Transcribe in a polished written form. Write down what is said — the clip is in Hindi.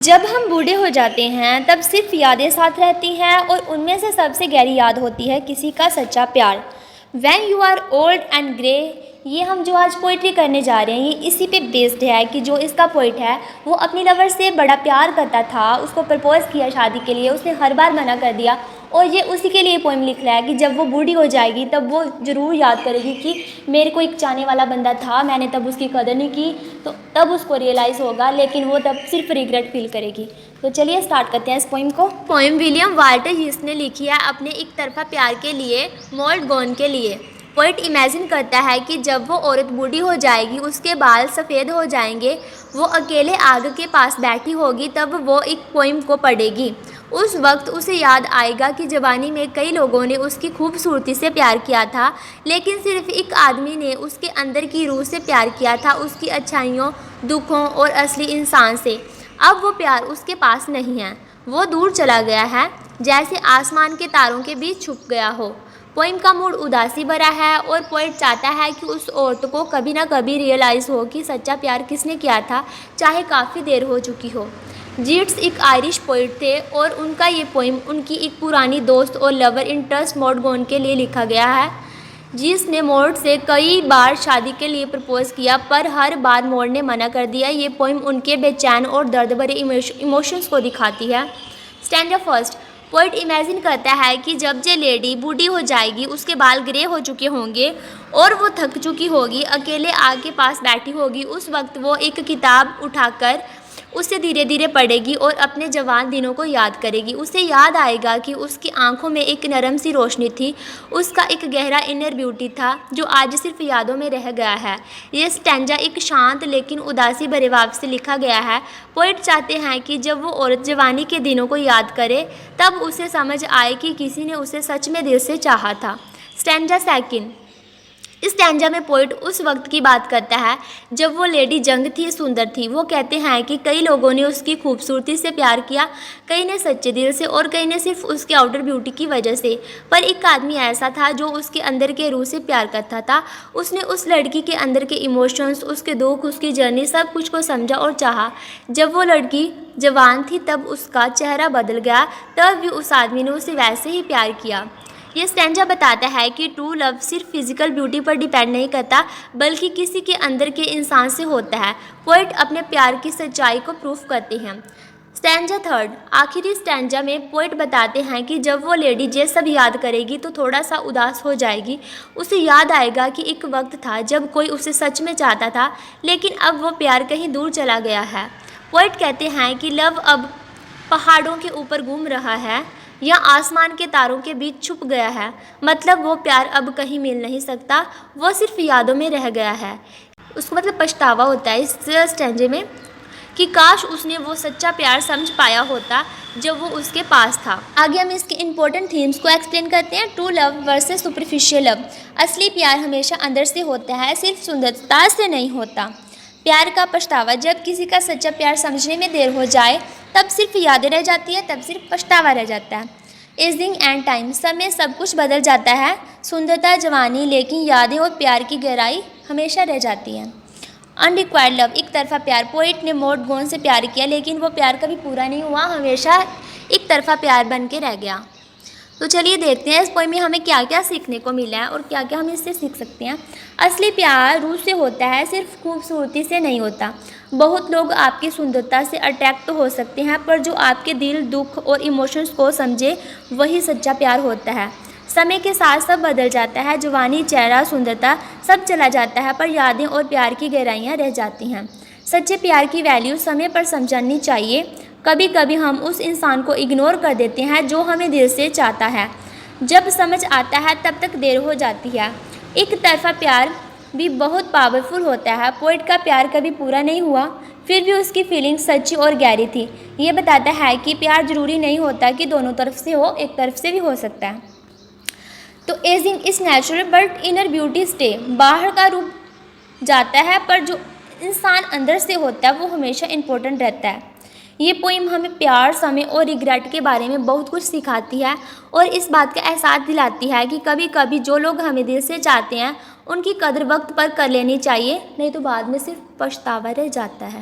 जब हम बूढ़े हो जाते हैं तब सिर्फ यादें साथ रहती हैं और उनमें से सबसे गहरी याद होती है किसी का सच्चा प्यार। When you are old and grey, ये हम जो आज पोइट्री करने जा रहे हैं ये इसी पे बेस्ड है कि जो इसका पोइट है वो अपनी लवर से बड़ा प्यार करता था, उसको प्रपोज किया शादी के लिए, उसने हर बार मना कर दिया और ये उसी के लिए पोइम लिख रहा है कि जब वो बूढ़ी हो जाएगी तब वो ज़रूर याद करेगी कि मेरे को एक चाहने वाला बंदा था, मैंने तब उसकी कदर नहीं की, तो तब उसको रियलाइज़ होगा, लेकिन वो तब सिर्फ रिग्रेट फील करेगी। तो चलिए स्टार्ट करते हैं इस पोइम को। पोइम विलियम वाल्टर हीस ने लिखी है अपने एक तरफा प्यार के लिए, मोल्ड गॉन के लिए। पोइट इमेजिन करता है कि जब वो औरत बूढ़ी हो जाएगी, उसके बाल सफ़ेद हो जाएंगे, वो अकेले आग के पास बैठी होगी, तब वो एक पोइम को पढ़ेगी। उस वक्त उसे याद आएगा कि जवानी में कई लोगों ने उसकी खूबसूरती से प्यार किया था, लेकिन सिर्फ एक आदमी ने उसके अंदर की रूह से प्यार किया था, उसकी अच्छाइयों, दुखों और असली इंसान से। अब वो प्यार उसके पास नहीं है, वो दूर चला गया है, जैसे आसमान के तारों के बीच छुप गया हो। पोइम का मूड उदासी भरा है और पोइट चाहता है कि उस औरत को कभी ना कभी रियलाइज़ हो कि सच्चा प्यार किसने किया था, चाहे काफ़ी देर हो चुकी हो। जीट्स एक आयरिश पोइट थे और उनका ये पोइम उनकी एक पुरानी दोस्त और लवर इंटरेस्ट मॉड गॉन के लिए लिखा गया है, जिसने मॉड से कई बार शादी के लिए प्रपोज किया, पर हर बार मॉड ने मना कर दिया। ये पोइम उनके बेचैन और दर्द भरे इमोशंस को दिखाती है। Stanza first. पोइट इमेजिन करता है कि जब ये लेडी बूढ़ी हो जाएगी, उसके बाल ग्रे हो चुके होंगे और वो थक चुकी होगी, अकेले आग के पास बैठी होगी। उस वक्त वो एक किताब उठाकर उसे धीरे धीरे पढ़ेगी और अपने जवान दिनों को याद करेगी। उसे याद आएगा कि उसकी आंखों में एक नरम सी रोशनी थी, उसका एक गहरा इनर ब्यूटी था जो आज सिर्फ यादों में रह गया है। ये स्टैंजा एक शांत लेकिन उदासी भरे भाव से लिखा गया है। पोइट चाहते हैं कि जब वो औरत जवानी के दिनों को याद करे तब उसे समझ आए कि किसी ने उसे सच में दिल से चाहा था। Stanza second. इस स्टैंजा में पोइट उस वक्त की बात करता है जब वो लेडी जंग थी, सुंदर थी। वो कहते हैं कि कई लोगों ने उसकी खूबसूरती से प्यार किया, कई ने सच्चे दिल से और कई ने सिर्फ उसके आउटर ब्यूटी की वजह से, पर एक आदमी ऐसा था जो उसके अंदर के रूह से प्यार करता था। उसने उस लड़की के अंदर के इमोशंस, उसके दुख, उसकी जर्नी, सब कुछ को समझा और चाहा। जब वो लड़की जवान थी तब उसका चेहरा बदल गया, तब भी उस आदमी ने उसे वैसे ही प्यार किया। ये स्टैंजा बताता है कि ट्रू लव सिर्फ फिजिकल ब्यूटी पर डिपेंड नहीं करता, बल्कि किसी के अंदर के इंसान से होता है। पोइट अपने प्यार की सच्चाई को प्रूफ करते हैं। Stanza third. आखिरी स्टैंजा में पोइट बताते हैं कि जब वो लेडी ये सब याद करेगी तो थोड़ा सा उदास हो जाएगी। उसे याद आएगा कि एक वक्त था जब कोई उसे सच में चाहता था, लेकिन अब वो प्यार कहीं दूर चला गया है। पोइट कहते हैं कि लव अब पहाड़ों के ऊपर घूम रहा है या आसमान के तारों के बीच छुप गया है, मतलब वो प्यार अब कहीं मिल नहीं सकता, वो सिर्फ यादों में रह गया है। उसको मतलब पछतावा होता है इस स्टैंजे में कि काश उसने वो सच्चा प्यार समझ पाया होता जब वो उसके पास था। आगे हम इसके इंपॉर्टेंट थीम्स को एक्सप्लेन करते हैं। True love versus superficial love. असली प्यार हमेशा अंदर से होता है, सिर्फ सुंदरता से नहीं होता। प्यार का पछतावा। जब किसी का सच्चा प्यार समझने में देर हो जाए तब सिर्फ यादें रह जाती है, तब सिर्फ पछतावा रह जाता है। Ageing and time. समय सब कुछ बदल जाता है, सुंदरता, जवानी, लेकिन यादें और प्यार की गहराई हमेशा रह जाती हैं। Unrequired love. एक तरफा प्यार। पोइट ने मॉड गॉन से प्यार किया, लेकिन वो प्यार कभी पूरा नहीं हुआ, हमेशा एक तरफा प्यार बन के रह गया। तो चलिए देखते हैं इस पोइम में हमें क्या क्या सीखने को मिला है और क्या क्या हम इससे सीख सकते हैं। असली प्यार रूह से होता है, सिर्फ खूबसूरती से नहीं होता। बहुत लोग आपकी सुंदरता से अट्रैक्ट तो हो सकते हैं, पर जो आपके दिल, दुख और इमोशंस को समझे वही सच्चा प्यार होता है। समय के साथ सब बदल जाता है, जवानी, चेहरा, सुंदरता सब चला जाता है, पर यादें और प्यार की गहराइयाँ रह जाती हैं। सच्चे प्यार की वैल्यू समय पर समझनी चाहिए। कभी कभी हम उस इंसान को इग्नोर कर देते हैं जो हमें दिल से चाहता है। जब समझ आता है तब तक देर हो जाती है। एक तरफा प्यार भी बहुत पावरफुल होता है। पोइट का प्यार कभी पूरा नहीं हुआ, फिर भी उसकी फीलिंग्स सच्ची और गहरी थी। ये बताता है कि प्यार जरूरी नहीं होता कि दोनों तरफ से हो, एक तरफ से भी हो सकता है। तो ageing is natural but inner beauty stay. बाहर का रूप जाता है, पर जो इंसान अंदर से होता है वो हमेशा इम्पोर्टेंट रहता है। ये पोइम हमें प्यार, समय और रिग्रेट के बारे में बहुत कुछ सिखाती है और इस बात का एहसास दिलाती है कि कभी कभी जो लोग हमें दिल से चाहते हैं उनकी कदर वक्त पर कर लेनी चाहिए, नहीं तो बाद में सिर्फ पछतावा रह जाता है।